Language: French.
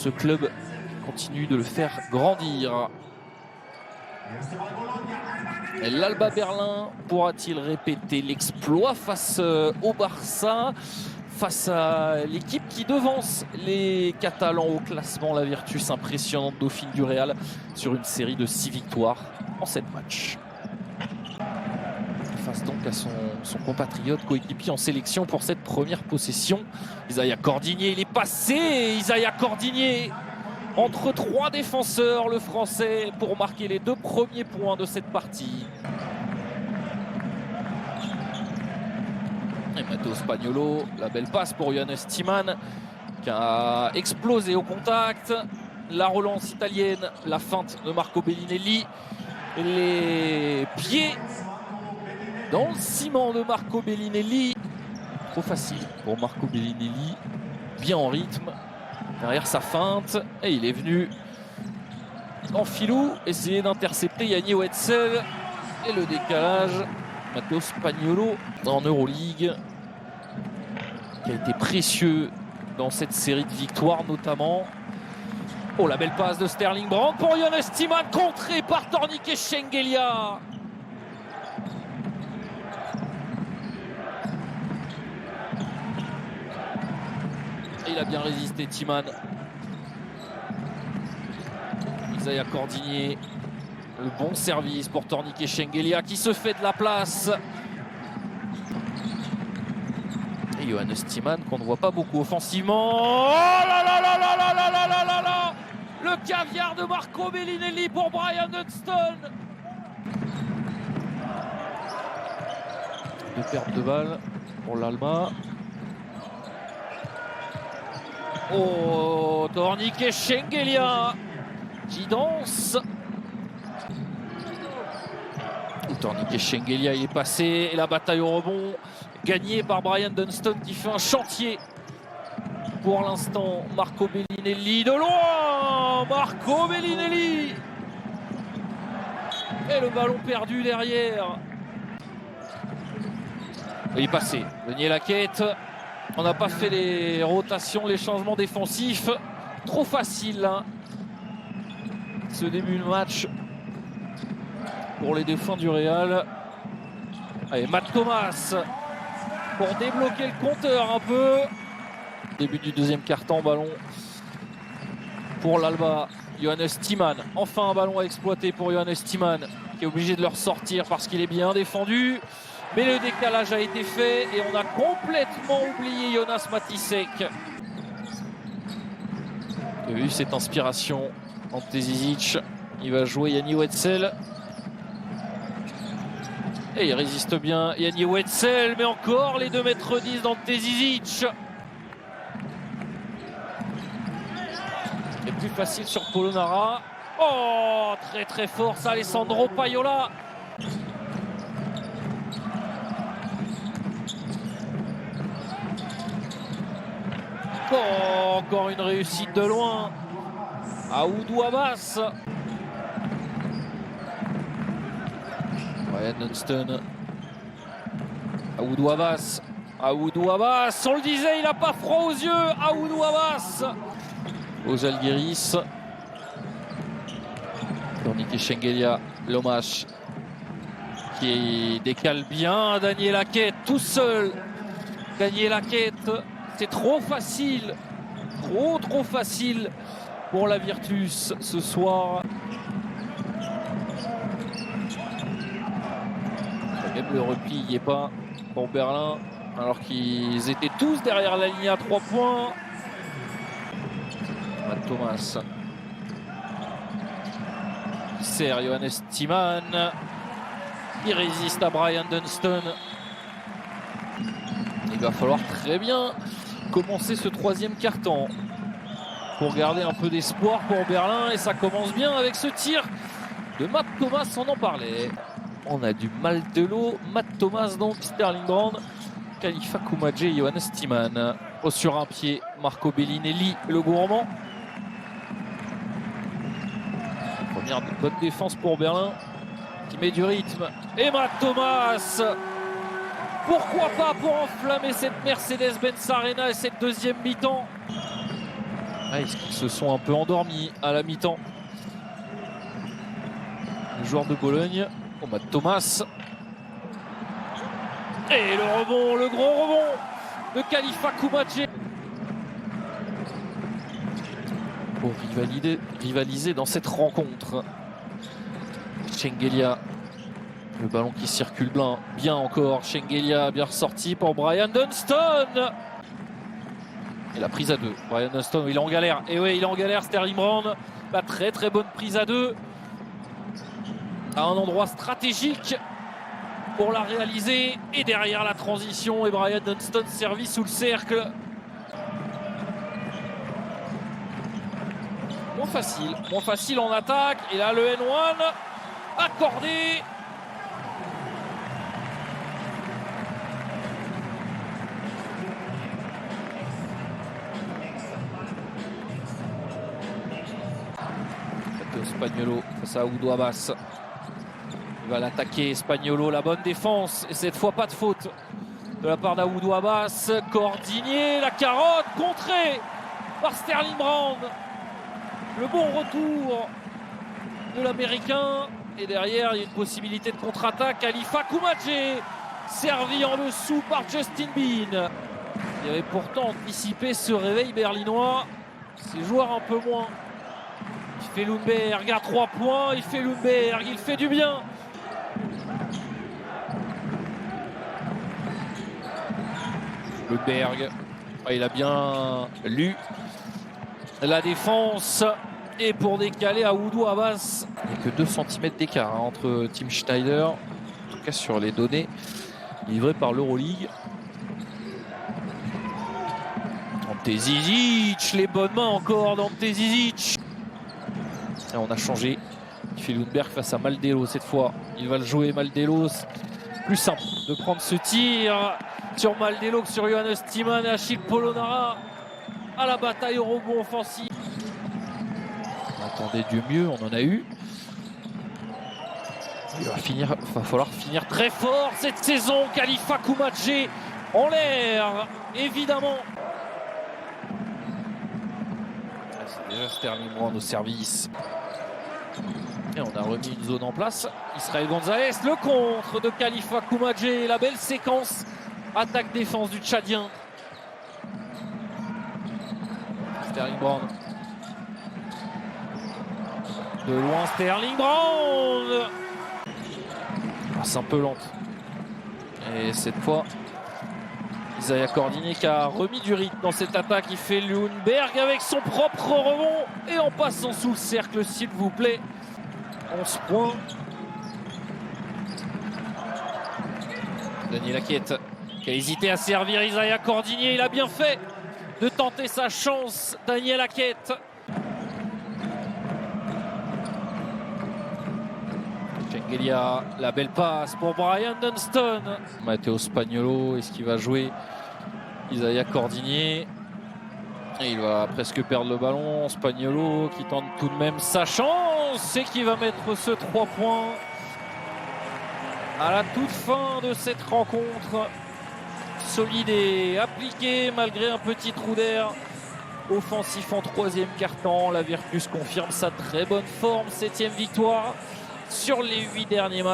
ce club continue de le faire grandir. L'Alba Berlin pourra-t-il répéter l'exploit face au Barça, face à l'équipe qui devance les Catalans au classement? La Virtus, impressionnante dauphine du Real sur une série de 6 victoires en 7 matchs. Face donc à son compatriote coéquipier en sélection pour cette première possession. Isaiah Cordigné, il est passé. Isaiah Cordigné entre 3 défenseurs, le français, pour marquer les 2 premiers points de cette partie. Et Matteo Spagnolo, la belle passe pour Johannes Thiemann qui a explosé au contact. La relance italienne, la feinte de Marco Bellinelli. Et les pieds dans le ciment de Marco Bellinelli. Trop facile pour Marco Bellinelli. Bien en rythme. Derrière sa feinte. Et il est venu en filou. Essayer d'intercepter Yanni Wetzel. Et le décalage. Matteo Spagnolo en Euroleague. Qui a été précieux dans cette série de victoires notamment. Oh, la belle passe de Sterling Brandt pour Johannes Thiemann. Contré par Tornike Shengelia. Il a bien résisté, Thiemann. Isaiah Cordigné. Le bon service pour Tornike Shengelia qui se fait de la place. Et Johannes Thiemann qu'on ne voit pas beaucoup offensivement. Oh là là là là là là là là là là! Le caviar de Marco Bellinelli pour Brian Dunston. Deux pertes de balles pour l'Alma. Oh, Tornike Shengelia qui danse. Tornike Shengelia il est passé et la bataille au rebond gagnée par Brian Dunston qui fait un chantier pour l'instant. Marco Bellinelli de loin. Marco Bellinelli et le ballon perdu derrière. Il est passé. Daniel Laquette. On n'a pas fait les rotations, les changements défensifs. Trop facile hein, ce début de match pour les défenseurs du Real. Allez, Matt Thomas pour débloquer le compteur un peu. Début du deuxième quart-temps, ballon pour l'Alba. Johannes Thiemann, enfin un ballon à exploiter pour Johannes Thiemann qui est obligé de le ressortir parce qu'il est bien défendu. Mais le décalage a été fait et on a complètement oublié Jonas Matisek. Il a eu cette inspiration Ante Zizic. Il va jouer Yanni Wetzel. Et il résiste bien Yanni Wetzel, mais encore les 2,10 m d'Ante Zizic. C'est plus facile sur Polonara. Oh, très très fort ça, Alessandro Paiola. Oh, encore une réussite de loin. Aoudou Abbas. Brian Dunston. Aoudou Abbas. Aoudou Abbas. On le disait, il n'a pas froid aux yeux. Aoudou Abbas. Aux Žalgiris. Tornike Shengelia. Lomash. Qui décale bien. Daniel Laquette tout seul. Daniel Laquette. C'est trop facile. Trop facile pour la Virtus ce soir. Même le repli n'y est pas pour Berlin. Alors qu'ils étaient tous derrière la ligne à 3 points. Matt Thomas. Sert Johannes Thiemann. Il résiste à Brian Dunston. Il va falloir très bien commencer ce troisième quart-temps pour garder un peu d'espoir pour Berlin. Et ça commence bien avec ce tir de Matt Thomas, on en parlait. On a du mal de l'eau. Matt Thomas donc, Sterling Brandt, Khalifa Koumadje et Johannes Thiemann. Oh, sur un pied, Marco Bellinelli, le gourmand. Première bonne défense pour Berlin qui met du rythme. Et Matt Thomas, pourquoi pas pour enflammer cette Mercedes-Benz Arena et cette deuxième mi-temps. Ils se sont un peu endormis à la mi-temps. Le joueur de Bologne, Thomas. Et le rebond, le gros rebond de Khalifa Koumadje. Pour rivaliser dans cette rencontre. Shengelia. Le ballon qui circule bien encore. Shengelia bien ressorti pour Brian Dunston. Et la prise à deux. Brian Dunston, il est en galère. Et oui, il est en galère, Sterling Brown. La très bonne prise à deux. À un endroit stratégique pour la réaliser. Et derrière la transition. Et Brian Dunston servi sous le cercle. Moins facile en attaque. Et là, le N1 accordé. Spaniolo face à Oudou Abbas. Il va l'attaquer, Spaniolo, la bonne défense. Et cette fois, pas de faute de la part d'Oudou Abbas. Cordigné, la carotte, contrée par Sterling Brown. Le bon retour de l'Américain. Et derrière, il y a une possibilité de contre-attaque. Khalifa Koumadje, servi en dessous par Justin Bean. Il avait pourtant anticipé ce réveil berlinois. Ses joueurs un peu moins. Il fait Lundberg à 3 points, il fait Lundberg, il fait du bien. Lundberg, il a bien lu la défense. Et pour décaler à Oudou Abbas, il n'y a que 2 cm d'écart entre Tim Schneider, en tout cas sur les données livrées par l'Euroleague. Ante Zizic, les bonnes mains encore d'Ante Zizic. Et on a changé. Il fait Lundberg face à Maldello cette fois. Il va le jouer, Maldello. Plus simple de prendre ce tir sur Maldello que sur Johannes Thiemann et Achille Polonara. À la bataille au rebond offensif. On attendait du mieux, on en a eu. Il va falloir finir très fort cette saison. Khalifa Koumadje en l'air, évidemment. C'est déjà Sterling Brown au service. Et on a remis une zone en place. Israël Gonzalez, le contre de Khalifa Koumadje. La belle séquence attaque-défense du Tchadien. Sterling Brown. De loin, Sterling Brown. C'est un peu lente. Et cette fois, Isaiah Cordigné qui a remis du rythme dans cette attaque. Il fait Lundberg avec son propre rebond. Et en passant sous le cercle, s'il vous plaît. 11 points. Daniel Laquette qui a hésité à servir Isaiah Cordigné. Il a bien fait de tenter sa chance. Daniel Laquette. Shengelia, la belle passe pour Brian Dunston. Matteo Spaniolo, est-ce qu'il va jouer Isaiah Cordigné? Et il va presque perdre le ballon. Spaniolo qui tente tout de même sa chance et qui va mettre ce 3 points à la toute fin de cette rencontre. Solide et appliqué malgré un petit trou d'air offensif en 3e quart-temps. La Virtus confirme sa très bonne forme. 7e victoire sur les 8 derniers matchs.